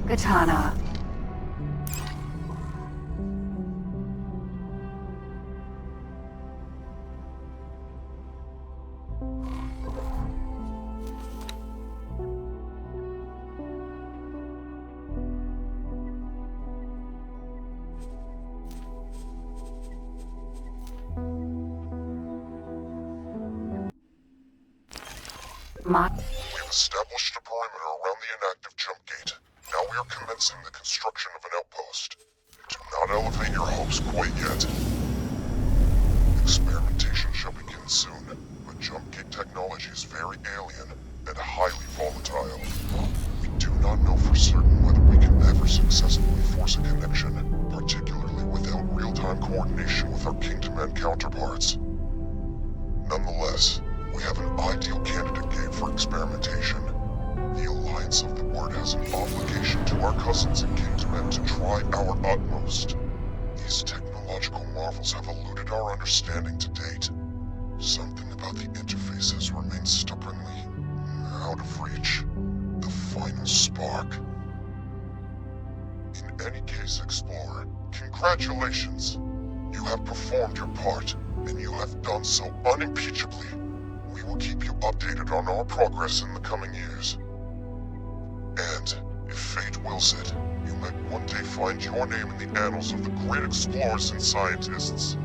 Katana. We've established a perimeter around the inactive jump gate. Now we are commencing the construction of an outpost. Do not elevate your hopes quite yet. Experimentation shall begin soon, but jump gate technology is very alien and highly volatile. We do not know for certain whether we can ever successfully force a connection, particularly without real-time coordination with our Kingdom counterparts. Nonetheless, we have an ideal candidate game for experimentation. The Alliance of the Word has an obligation to our cousins in Kingdom to try our utmost. These technological marvels have eluded our understanding to date. Something about the interfaces remains stubbornly out of reach. The final spark. In any case, Explorer, congratulations. You have performed your part, and you have done so unimpeachably. We will keep you updated on our progress in the coming years. And, if fate wills it, you might one day find your name in the annals of the great explorers and scientists.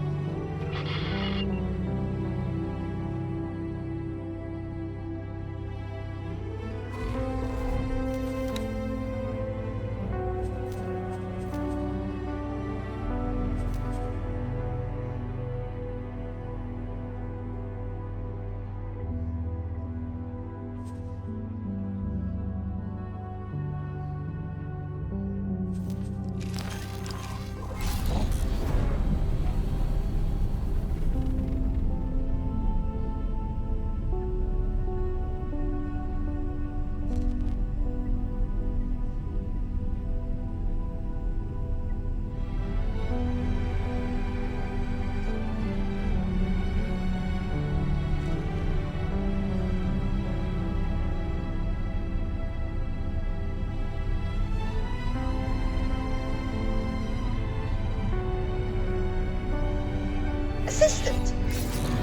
Assistant,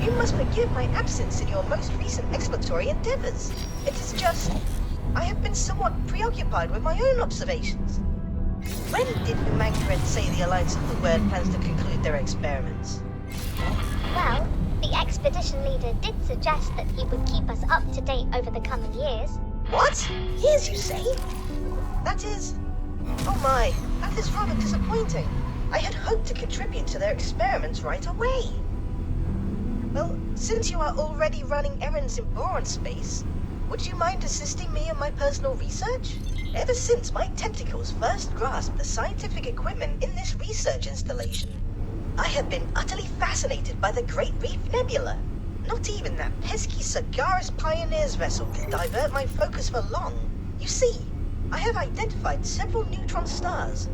you must forgive my absence in your most recent exploratory endeavors. It is just, I have been somewhat preoccupied with my own observations. When did Magdarin say the Alliance of the Word plans to conclude their experiments? Well, the expedition leader did suggest that he would keep us up to date over the coming years. What? Years, you say? That is... Oh my, that is rather disappointing. I had hoped to contribute to their experiments right away. Well, since you are already running errands in Boron space, would you mind assisting me in my personal research? Ever since my tentacles first grasped the scientific equipment in this research installation, I have been utterly fascinated by the Great Reef Nebula. Not even that pesky Sagaris Pioneers vessel can divert my focus for long. You see, I have identified several neutron stars.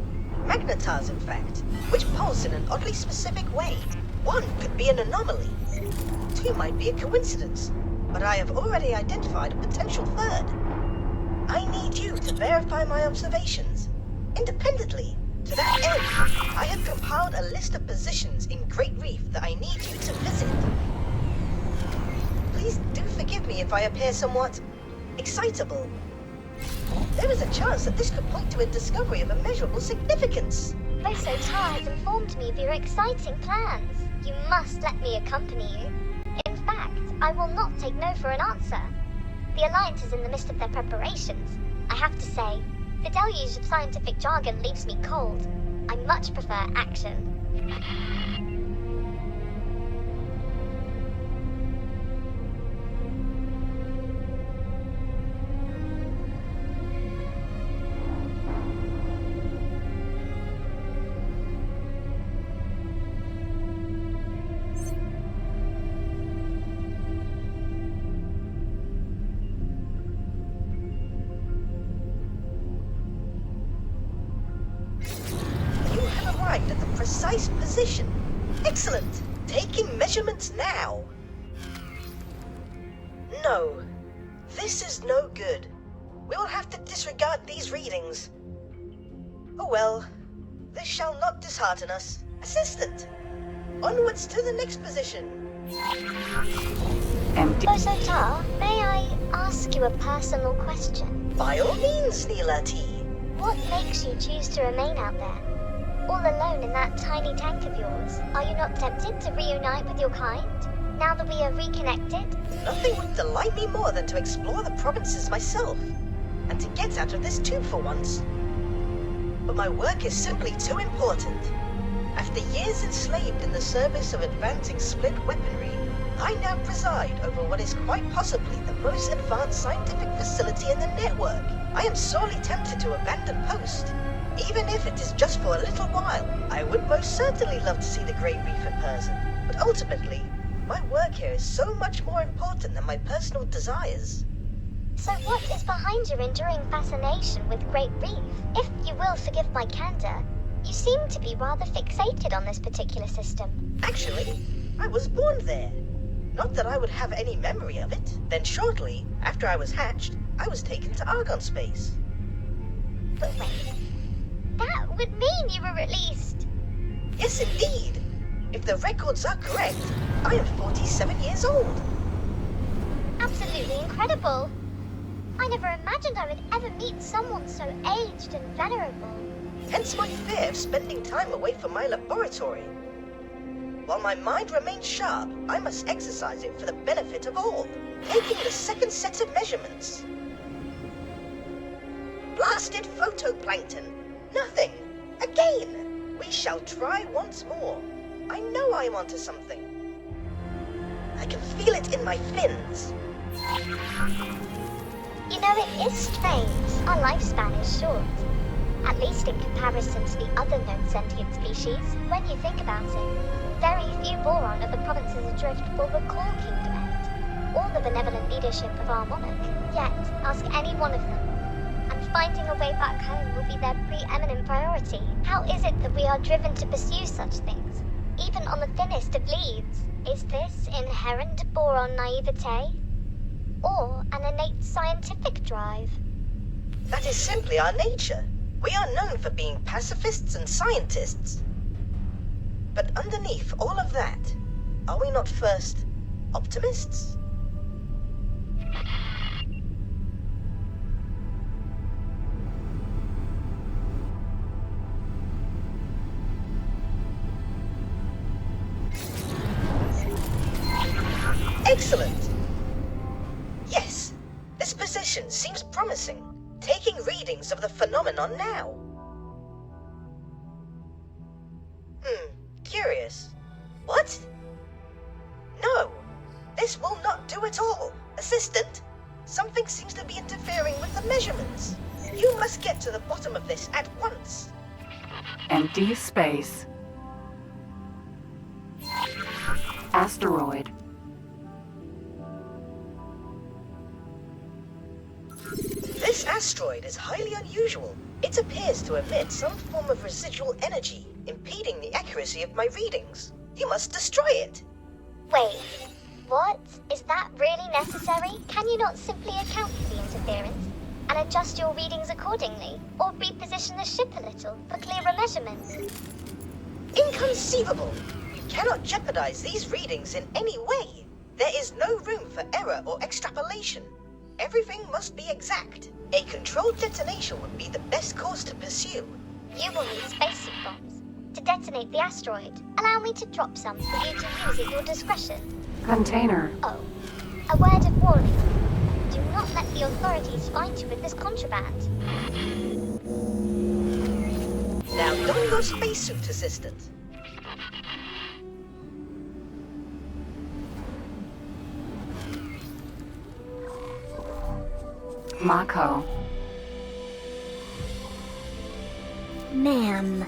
Magnetars, in fact, which pulse in an oddly specific way. One could be an anomaly. Two might be a coincidence, but I have already identified a potential third. I need you to verify my observations. Independently, to that end, I have compiled a list of positions in Great Reef that I need you to visit. Please do forgive me if I appear somewhat excitable. There is a chance that this could point to a discovery of immeasurable significance. Boso Ta has informed me of your exciting plans. You must let me accompany you. In fact, I will not take no for an answer. The Alliance is in the midst of their preparations. I have to say, the deluge of scientific jargon leaves me cold. I much prefer action. At the precise position. Excellent. Taking measurements now. No. This is no good. We will have to disregard these readings. Oh well, this shall not dishearten us. Assistant, onwards to the next position. Empty. Boso Ta, may I ask you a personal question? By all means, Neela T. What makes you choose to remain out there? All alone in that tiny tank of yours. Are you not tempted to reunite with your kind? Now that we are reconnected? Nothing would delight me more than to explore the provinces myself, and to get out of this tube for once. But my work is simply too important. After years enslaved in the service of advancing split weaponry, I now preside over what is quite possibly the most advanced scientific facility in the network. I am sorely tempted to abandon post, even if it is just for a little while. I would most certainly love to see the Great Reef in person, but ultimately, my work here is so much more important than my personal desires. So what is behind your enduring fascination with Great Reef? If you will forgive my candor, you seem to be rather fixated on this particular system. Actually, I was born there. Not that I would have any memory of it. Then shortly, after I was hatched, I was taken to Argon space. But wait, that would mean you were released. Yes, indeed. If the records are correct, I am 47 years old. Absolutely incredible. I never imagined I would ever meet someone so aged and venerable. Hence my fear of spending time away from my laboratory. While my mind remains sharp, I must exercise it for the benefit of all. Taking the second set of measurements. Blasted photoplankton. Nothing. Again. We shall try once more. I know I am onto something. I can feel it in my fins. You know, it is strange. Our lifespan is short. At least in comparison to the other known sentient species. When you think about it, very few Boron of the provinces adrift will recall Kingdom End, or the benevolent leadership of our monarch. Yet, ask any one of them, and finding a way back home will be their preeminent priority. How is it that we are driven to pursue such things, even on the thinnest of leads? Is this inherent Boron naivete, or an innate scientific drive? That is simply our nature. We are known for being pacifists and scientists. But underneath all of that, are we not first optimists? Excellent! Yes, this position seems promising. Taking readings of the phenomenon now. Curious. What? No, this will not do at all. Assistant, something seems to be interfering with the measurements. You must get to the bottom of this at once. Empty space. Asteroid. This asteroid is highly unusual. It appears to emit some form of residual energy, impeding the accuracy of my readings. You must destroy it. Wait, what? Is that really necessary? Can you not simply account for the interference and adjust your readings accordingly? Or reposition the ship a little for clearer measurements? Inconceivable! You cannot jeopardize these readings in any way. There is no room for error or extrapolation. Everything must be exact. A controlled detonation would be the best course to pursue. You will need spacesuit bombs to detonate the asteroid. Allow me to drop some for you to use at your discretion. Container. Oh, a word of warning. Do not let the authorities find you with this contraband. Now don your spacesuit, assistant. Mako. Ma'am.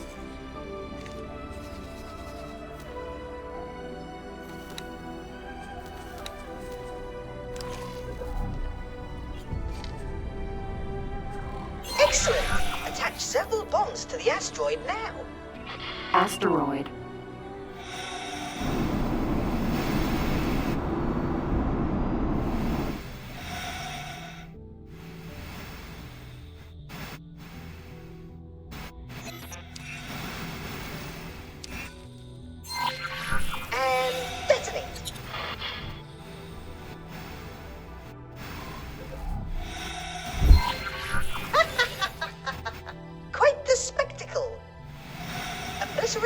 Excellent! Attach several bombs to the asteroid now. Asteroid.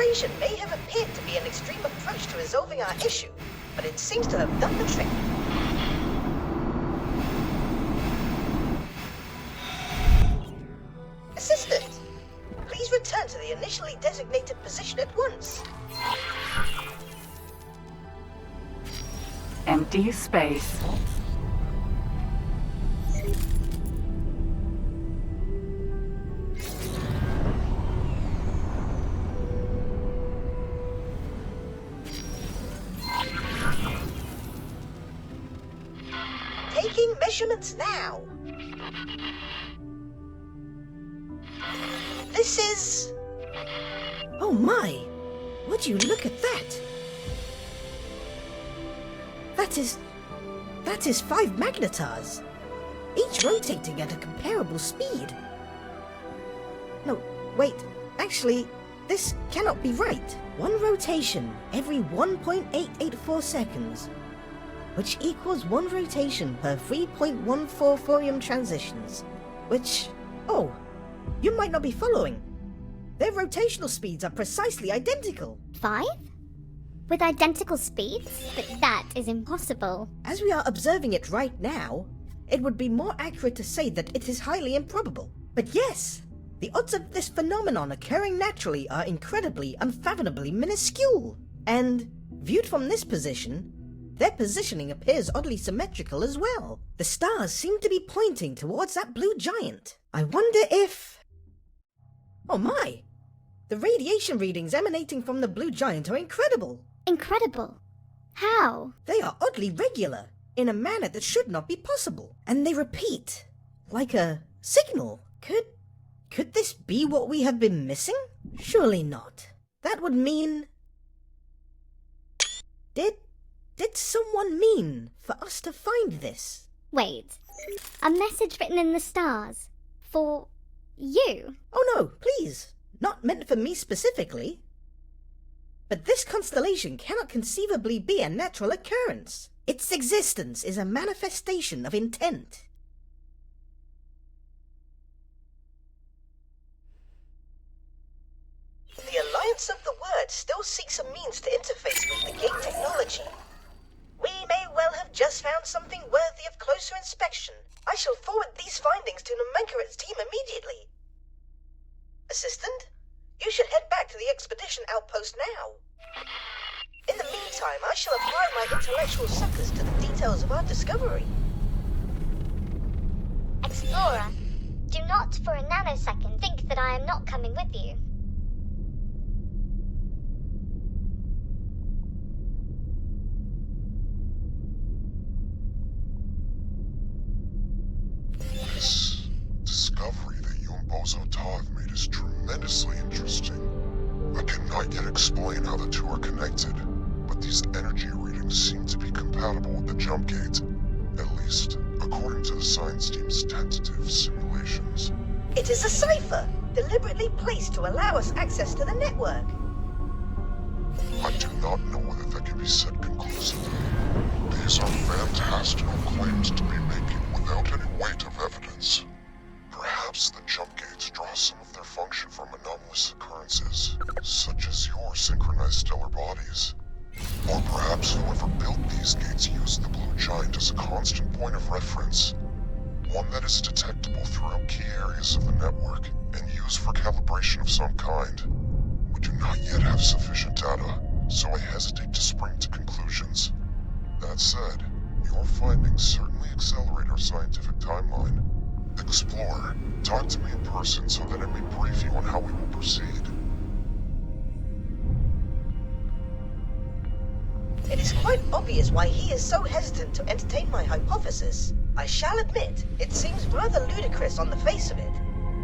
acceleration may have appeared to be an extreme approach to resolving our issue, but it seems to have done the trick. Assistant, please return to the initially designated position at once. Empty space. Taking measurements now. This is... Oh my! Would you look at that? That is 5 magnetars, each rotating at a comparable speed. No, wait, actually, this cannot be right. One rotation every 1.884 seconds, which equals 1 rotation per 3.14 thorium transitions, which... oh, you might not be following. Their rotational speeds are precisely identical. 5? With identical speeds? But that is impossible. As we are observing it right now, it would be more accurate to say that it is highly improbable. But yes, the odds of this phenomenon occurring naturally are incredibly, unfathomably minuscule. And, viewed from this position, their positioning appears oddly symmetrical as well. The stars seem to be pointing towards that blue giant. I wonder if... oh my! The radiation readings emanating from the blue giant are incredible. Incredible. How? They are oddly regular, in a manner that should not be possible. And they repeat, like a signal. Could this be what we have been missing? Surely not. That would mean... Did someone mean for us to find this? Wait. A message written in the stars. For... you? Oh no, please. Not meant for me specifically. But this constellation cannot conceivably be a natural occurrence. Its existence is a manifestation of intent. The Alliance of the Word still seeks a means to interface with the gate technology. We may well have just found something worthy of closer inspection. I shall forward these findings to Nomenkla's team immediately. Assistant, you should head back to the expedition outpost now. In the meantime, I shall apply my intellectual suckers to the details of our discovery. Explorer, do not for a nanosecond think that I am not coming with you. This discovery that you and Boso Ta have made is tremendously interesting. I cannot yet explain how the two are connected, but these energy readings seem to be compatible with the jump gate, at least according to the science team's tentative simulations. It is a cipher, deliberately placed to allow us access to the network. I do not know whether that can be said conclusively. These are fantastical claims to be making without any weight of evidence. Perhaps the jump gates draw some of their function from anomalous occurrences, such as your synchronized stellar bodies. Or perhaps whoever built these gates used the blue giant as a constant point of reference, one that is detectable throughout key areas of the network and used for calibration of some kind. We do not yet have sufficient data, so I hesitate to spring to conclusions. That said, your findings certainly accelerate our scientific timeline. Explorer, talk to me in person so that I may brief you on how we will proceed. It is quite obvious why he is so hesitant to entertain my hypothesis. I shall admit, it seems rather ludicrous on the face of it,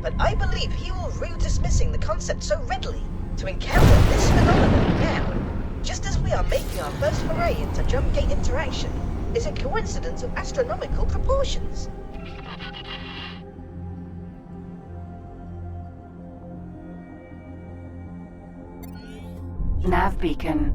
but I believe he will rue dismissing the concept so readily. To encounter this phenomenon now, just as we are making our first foray into jump gate interaction, is a coincidence of astronomical proportions. Nav beacon.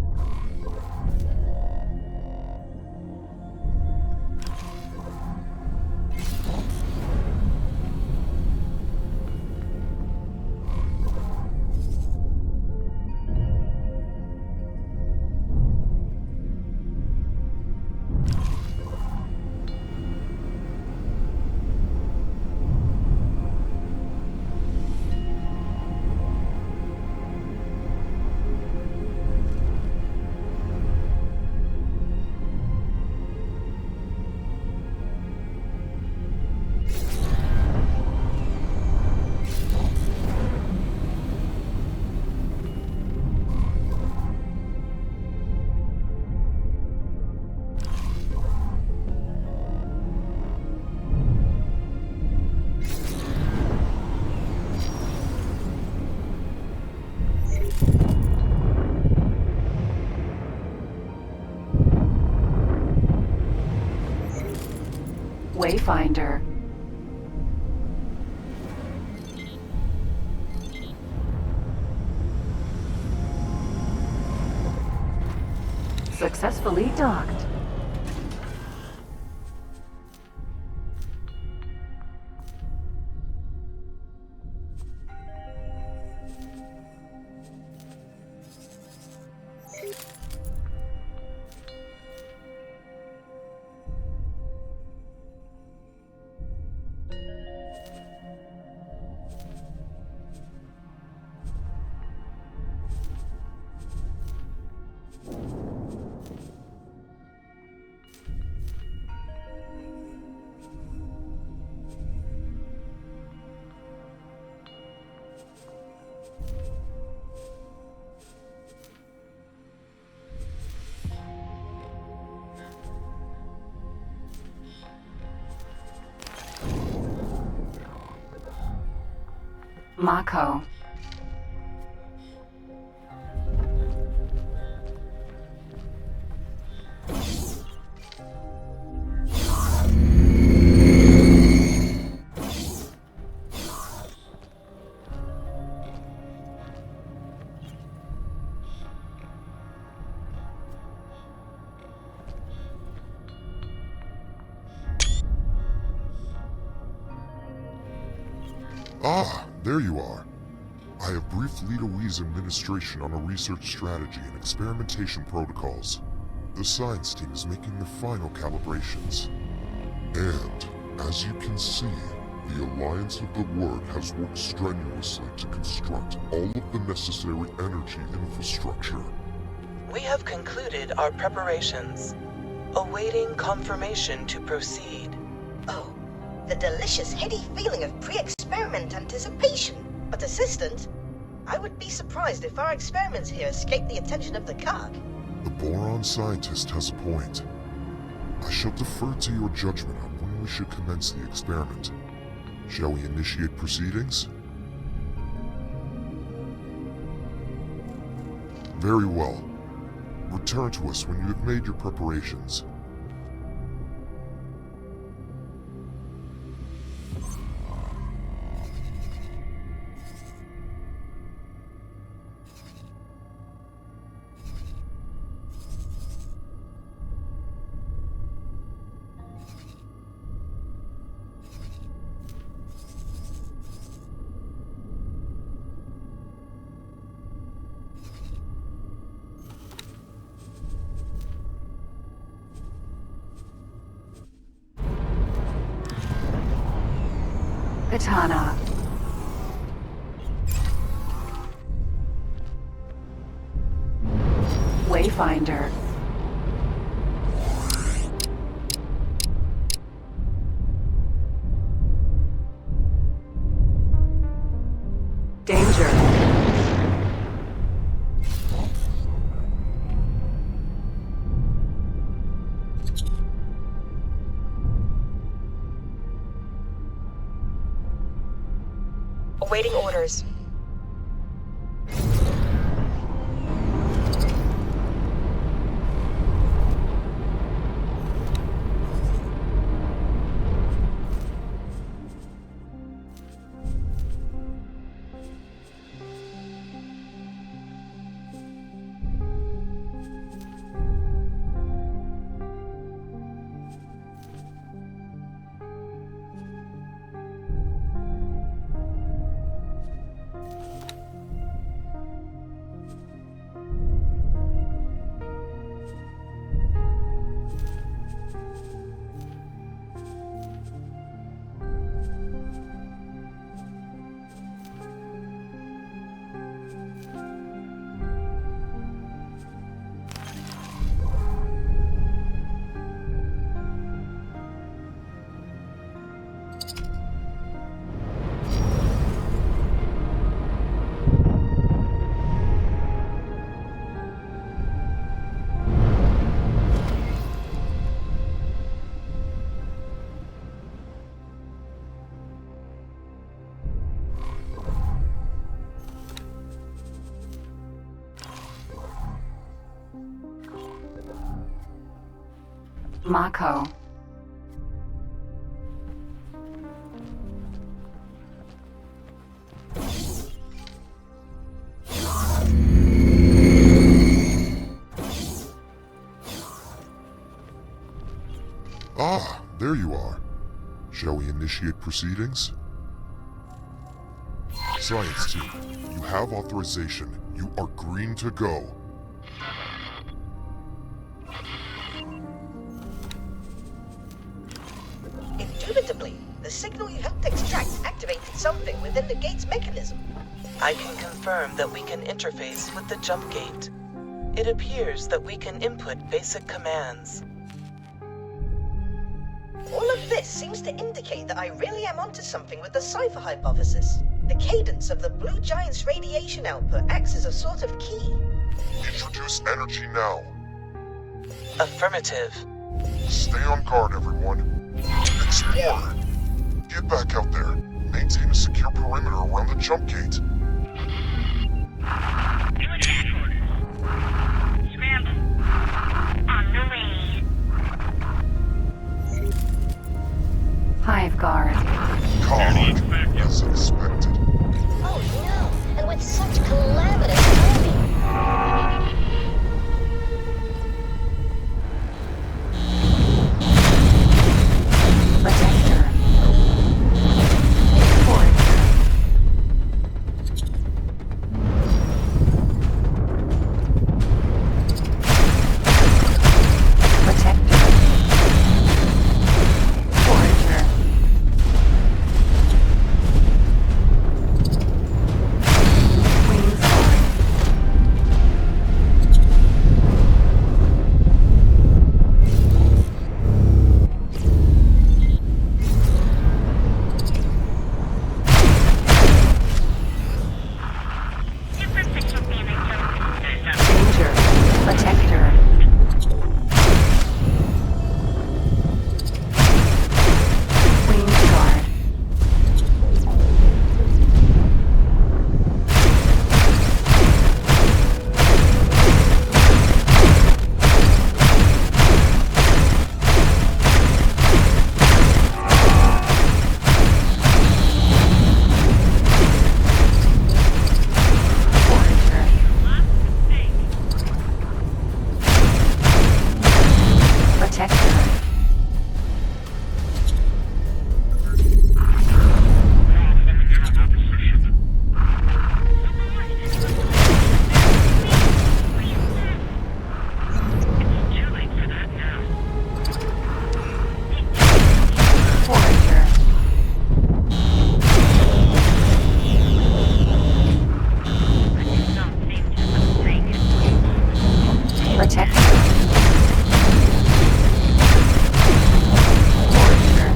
Wayfinder. Successfully docked. Mako. Ah, there you are. I have briefed Lita Wee's administration on a research strategy and experimentation protocols. The science team is making their final calibrations. And, as you can see, the Alliance of the Word has worked strenuously to construct all of the necessary energy infrastructure. We have concluded our preparations, awaiting confirmation to proceed. Oh, the delicious, heady feeling of pre-experiment anticipation. But Assistant, I would be surprised if our experiments here escape the attention of the COG. The Boron scientist has a point. I shall defer to your judgment on when we should commence the experiment. Shall we initiate proceedings? Very well. Return to us when you have made your preparations. Katana. Wayfinder. Danger. Awaiting orders. Mako. there you are. Shall we initiate proceedings? Science team, you have authorization. You are green to go. Indubitably, the signal you helped extract activated something within the gate's mechanism. I can confirm that we can interface with the jump gate. It appears that we can input basic commands. All of this seems to indicate that I really am onto something with the cipher hypothesis. The cadence of the blue giant's radiation output acts as a sort of key. Introduce energy now. Affirmative. Stay on guard, everyone. Explorer! Get back out there. Maintain a secure perimeter around the jump gate. Scramble. On the way. Hive guard. God, as expected. Oh no, and with such calamitous timing. Protector. Forager. Protector. Forager. Wings guard. Superficial damage. Danger. Protector. Wings guard. Forager. Protector. Too late for that now. Forager. I do not seem to mistake it. Protector. Forager.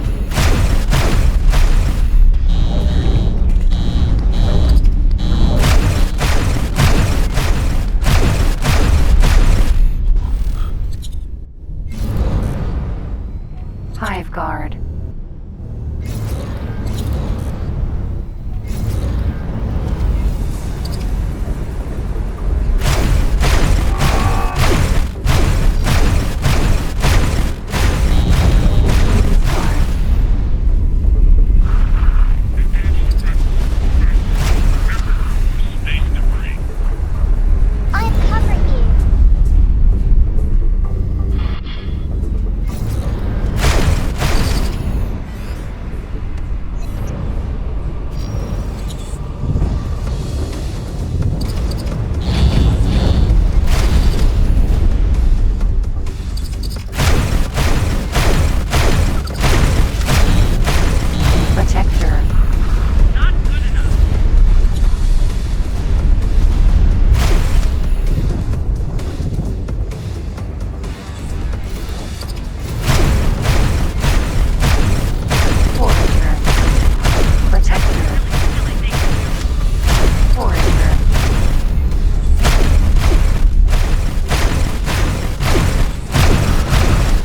Hive guard. Wings guard. Space debris. I am covering you. Protector. Not good enough. Forager. Protector. Forager.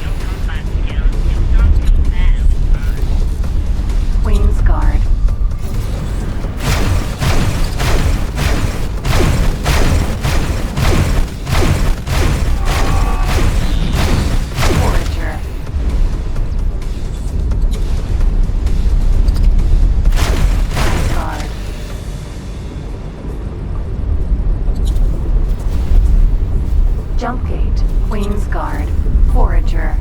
Your combat skills do not compare with mine. Wings guard. Forager. Hive guard. Jump gate. Wings guard. Forager.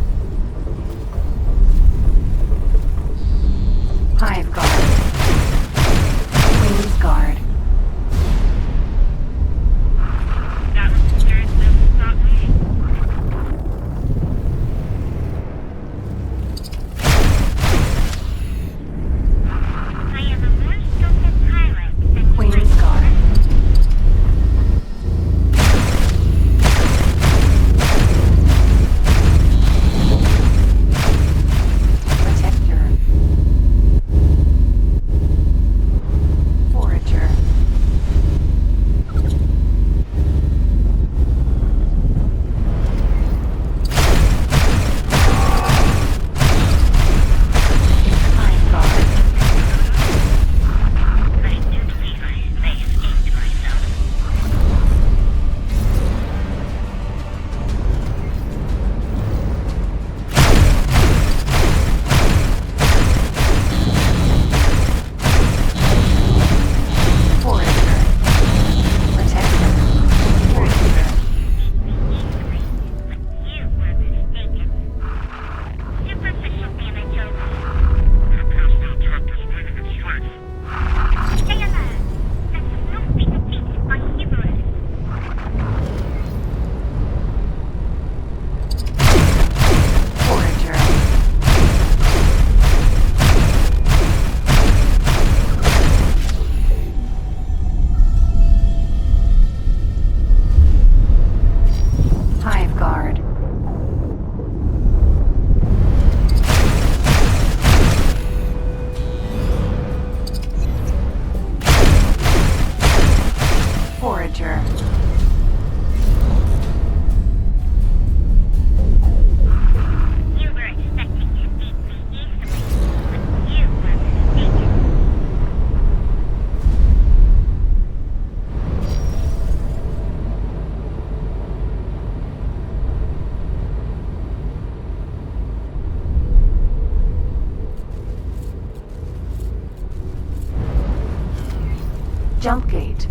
Jump gate.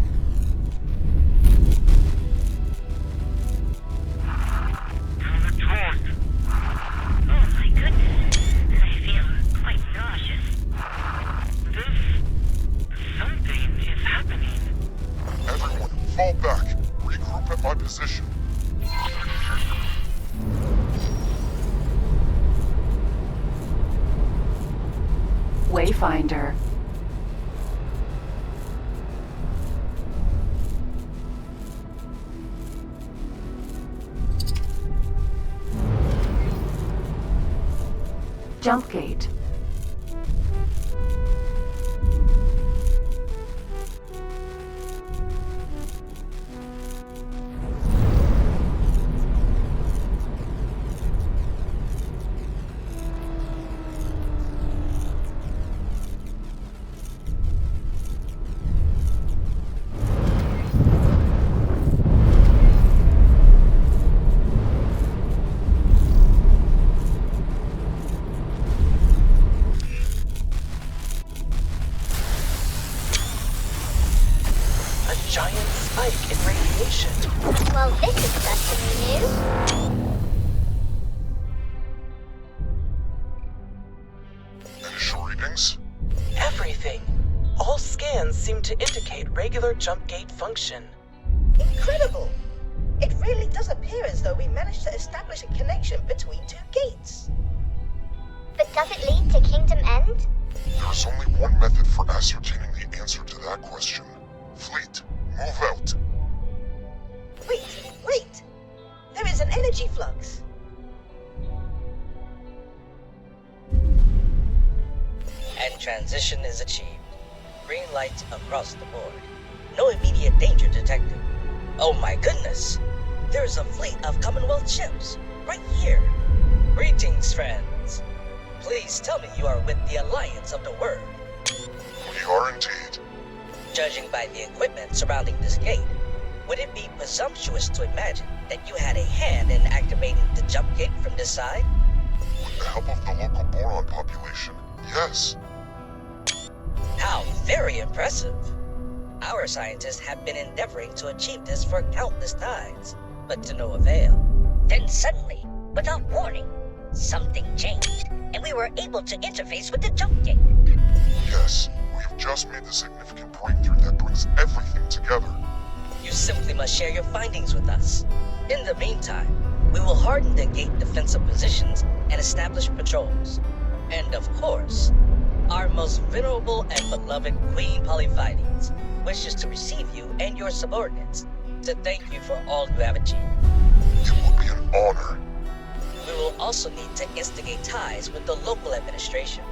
Electrode. Oh my goodness. I feel quite nauseous. Something is happening. Everyone, fall back. Regroup at my position. Wayfinder. Jump gate. A giant spike in radiation. Well, this is certainly new. Initial readings? Everything. All scans seem to indicate regular jump gate function. Incredible! It really does appear as though we managed to establish a connection between two gates. But does it lead to Kingdom End? There's only one method for ascertaining the answer to that question. Fleet, move out. Wait! There is an energy flux. And transition is achieved. Green lights across the board. No immediate danger detected. Oh my goodness! There's a fleet of Commonwealth ships, right here. Greetings, friends. Please tell me you are with the Alliance of the Word. We are indeed. Judging by the equipment surrounding this gate, would it be presumptuous to imagine that you had a hand in activating the jump gate from this side? With the help of the local Boron population, yes. How very impressive! Our scientists have been endeavoring to achieve this for countless times, but to no avail. Then suddenly, without warning, something changed, and we were able to interface with the jump gate. Yes, we've just made the significant breakthrough that brings everything together. You simply must share your findings with us. In the meantime, we will harden the gate defensive positions and establish patrols. And of course, our most venerable and beloved Queen Polyphides wishes to receive you and your subordinates to thank you for all you have achieved. It will be an honor. We will also need to instigate ties with the local administration.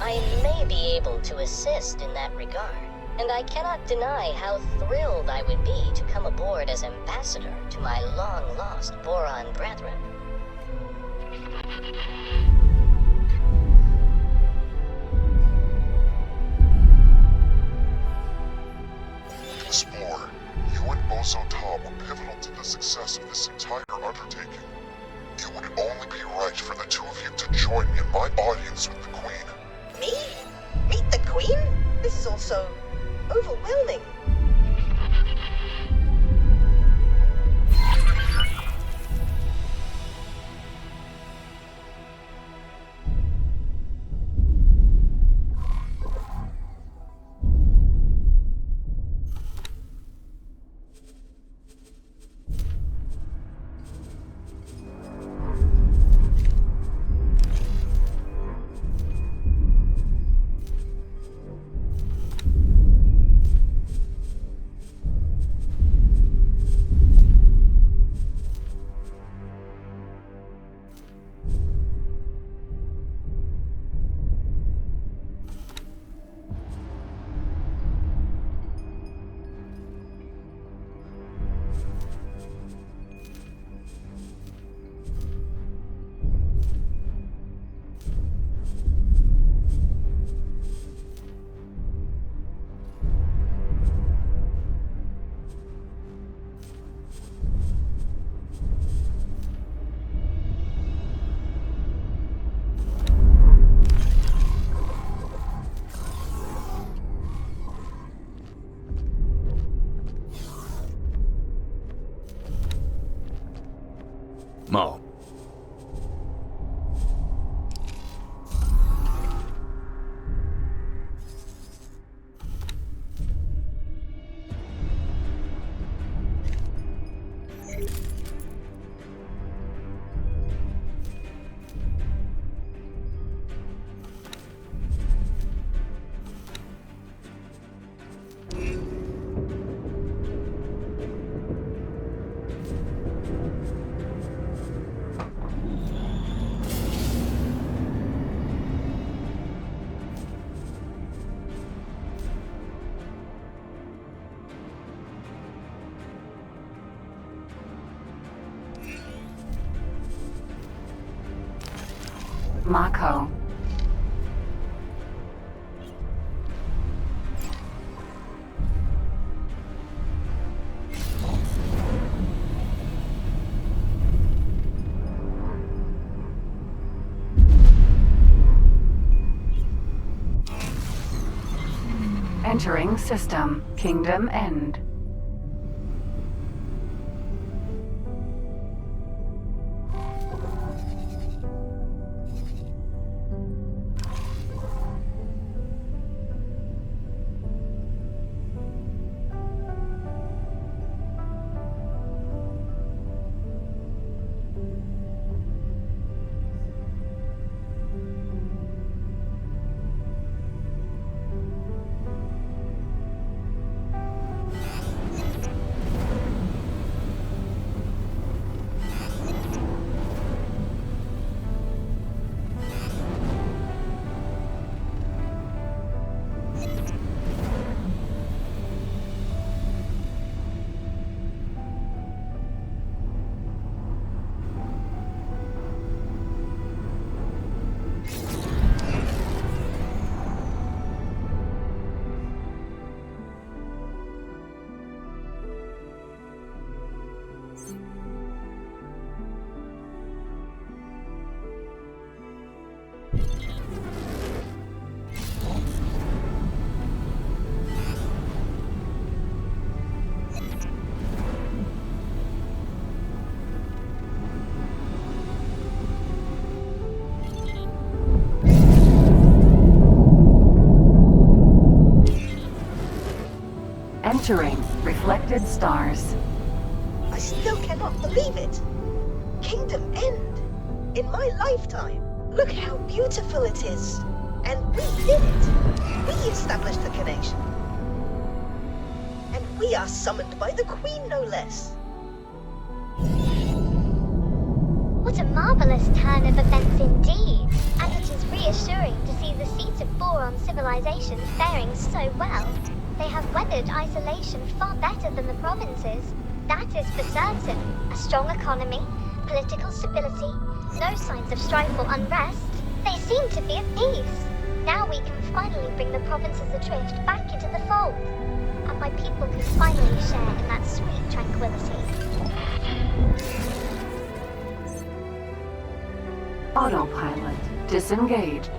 I may be able to assist in that regard, and I cannot deny how thrilled I would be to come aboard as ambassador to my long-lost Boron brethren. Explorer, you and Boso Ta were pivotal to the success of this entire undertaking. It would only be right for the two of you to join me in my audience with the Queen. Me? Meet the Queen? This is all so overwhelming. Mako. Entering system. Kingdom End. Entering reflected stars. I still cannot believe it. Kingdom End. In my lifetime. Look how beautiful it is. And we did it. We established the connection. And we are summoned by the Queen, no less. What a marvelous turn of events indeed. And it is reassuring to see the seeds of Boron civilization faring so well. They have weathered isolation far better than the provinces. That is for certain. A strong economy, political stability, no signs of strife or unrest. They seem to be at peace. Now we can finally bring the provinces adrift back into the fold. And my people can finally share in that sweet tranquility. Autopilot disengaged.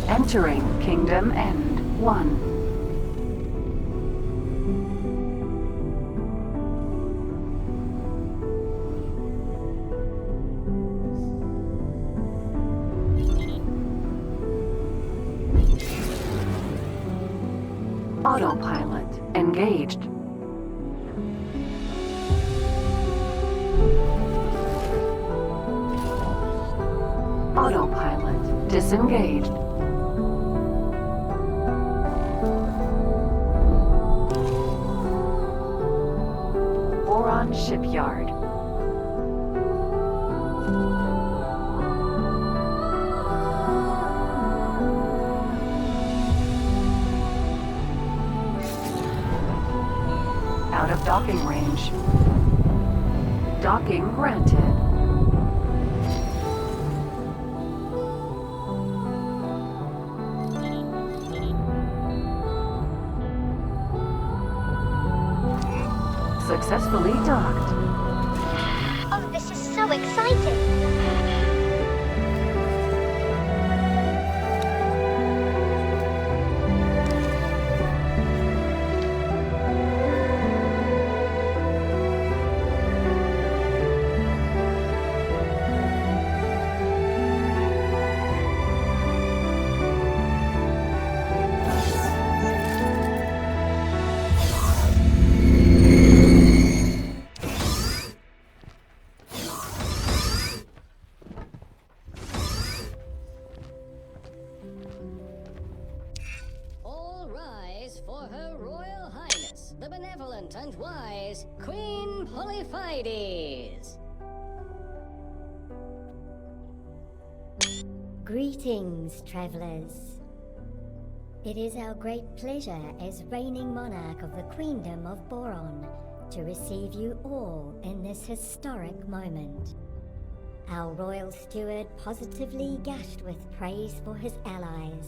Entering Kingdom End 1. Autopilot engaged. Autopilot disengaged. Boron Shipyard. Out of docking range. Docking granted. Successfully docked. Oh, this is so exciting! benevolent and wise Queen Polyphides. Greetings, travelers. It is our great pleasure as reigning monarch of the Queendom of Boron to receive you all in this historic moment. Our royal steward positively gushed with praise for his allies,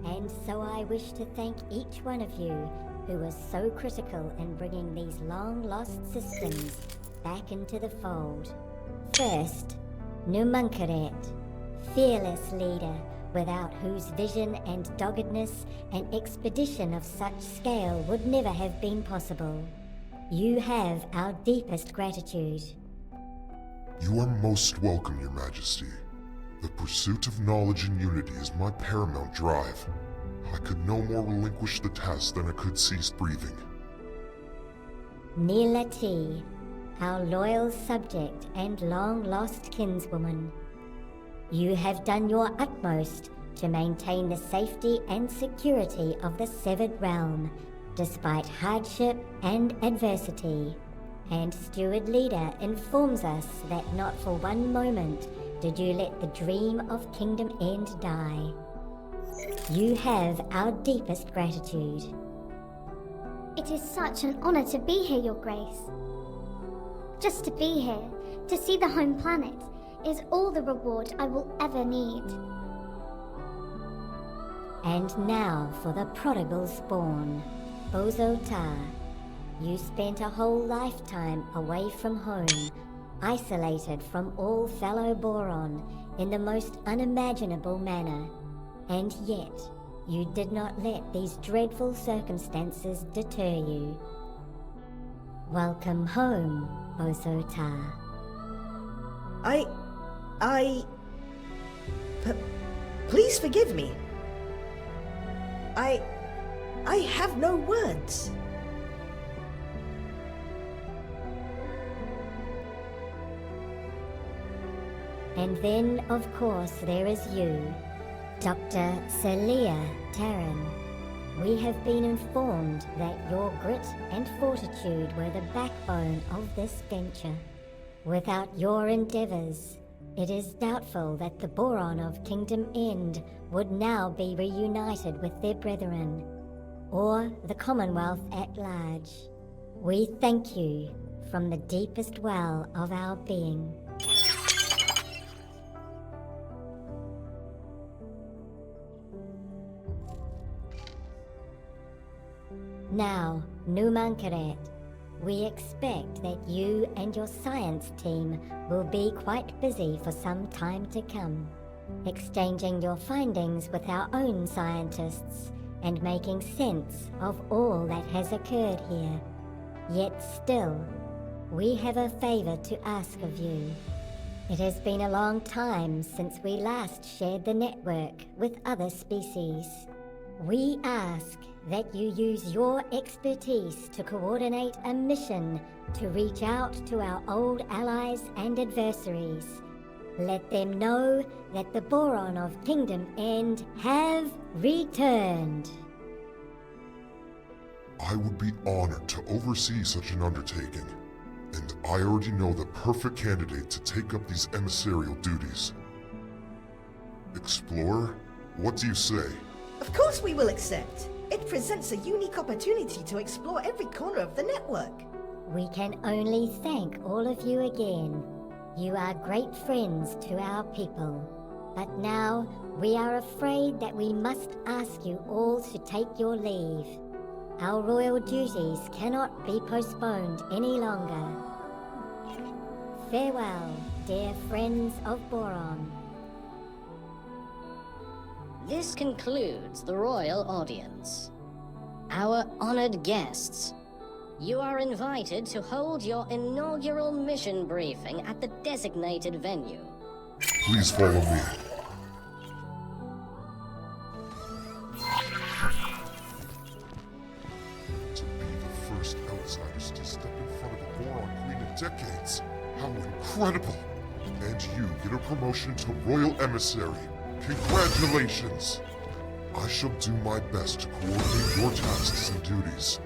and so I wish to thank each one of you who was so critical in bringing these long-lost systems back into the fold. First, Numunkaret, fearless leader, without whose vision and doggedness an expedition of such scale would never have been possible. You have our deepest gratitude. You are most welcome, Your Majesty. The pursuit of knowledge and unity is my paramount drive. I could no more relinquish the task than I could cease breathing. Nilati, our loyal subject and long-lost kinswoman. You have done your utmost to maintain the safety and security of the severed realm, despite hardship and adversity. And Steward Leader informs us that not for one moment did you let the dream of Kingdom End die. You have our deepest gratitude. It is such an honor to be here, Your Grace. Just to be here, to see the home planet, is all the reward I will ever need. And now for the prodigal spawn, Boso Ta. You spent a whole lifetime away from home, isolated from all fellow Boron in the most unimaginable manner, and yet you did not let these dreadful circumstances deter you. Welcome home, Boso Ta. Please forgive me. I have no words. And then, of course, there is you, Dr. Celia Taryn. We have been informed that your grit and fortitude were the backbone of this venture. Without your endeavors, it is doubtful that the Boron of Kingdom End would now be reunited with their brethren, or the Commonwealth at large. We thank you from the deepest well of our being. Now, Numunkaret, we expect that you and your science team will be quite busy for some time to come, exchanging your findings with our own scientists and making sense of all that has occurred here. Yet still, we have a favor to ask of you. It has been a long time since we last shared the network with other species. We ask that you use your expertise to coordinate a mission to reach out to our old allies and adversaries. Let them know that the Boron of Kingdom End have returned. I would be honored to oversee such an undertaking, and I already know the perfect candidate to take up these emissarial duties. Explorer, what do you say? Of course we will accept. It presents a unique opportunity to explore every corner of the network. We can only thank all of you again. You are great friends to our people. But now, we are afraid that we must ask you all to take your leave. Our royal duties cannot be postponed any longer. Farewell, dear friends of Boron. This concludes the royal audience. Our honored guests, you are invited to hold your inaugural mission briefing at the designated venue. Please follow me. To be the first outsiders to step in front of the Boron Queen in decades. How incredible! And you get a promotion to Royal Emissary. Congratulations! I shall do my best to coordinate your tasks and duties.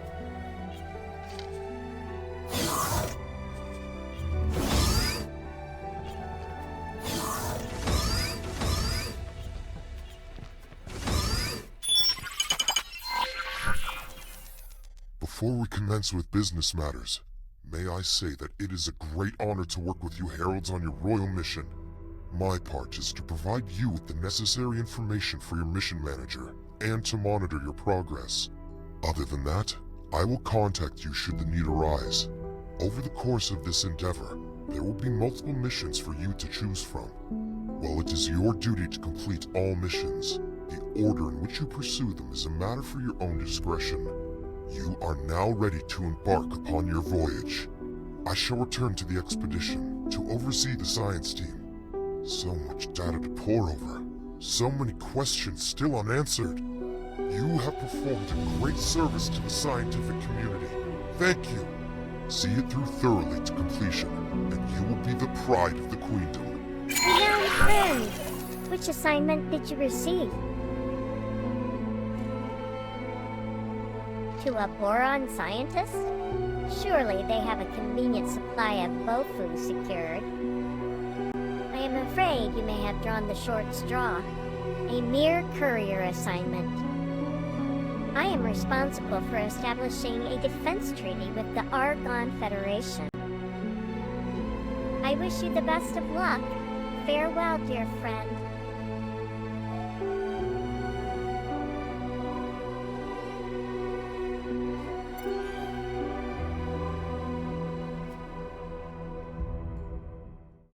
Before we commence with business matters, may I say that it is a great honor to work with you heralds on your royal mission. My part is to provide you with the necessary information for your mission manager and to monitor your progress. Other than that, I will contact you should the need arise. Over the course of this endeavor, there will be multiple missions for you to choose from. While it is your duty to complete all missions, the order in which you pursue them is a matter for your own discretion. You are now ready to embark upon your voyage. I shall return to the expedition to oversee the science team. So much data to pore over, so many questions still unanswered. You have performed a great service to the scientific community. Thank you. See it through thoroughly to completion, and you will be the pride of the Queendom. Renowned friend, which assignment did you receive? To a Boron scientist? Surely they have a convenient supply of Bofu secured. I am afraid you may have drawn the short straw. A mere courier assignment. I am responsible for establishing a defense treaty with the Argon Federation. I wish you the best of luck. Farewell, dear friend.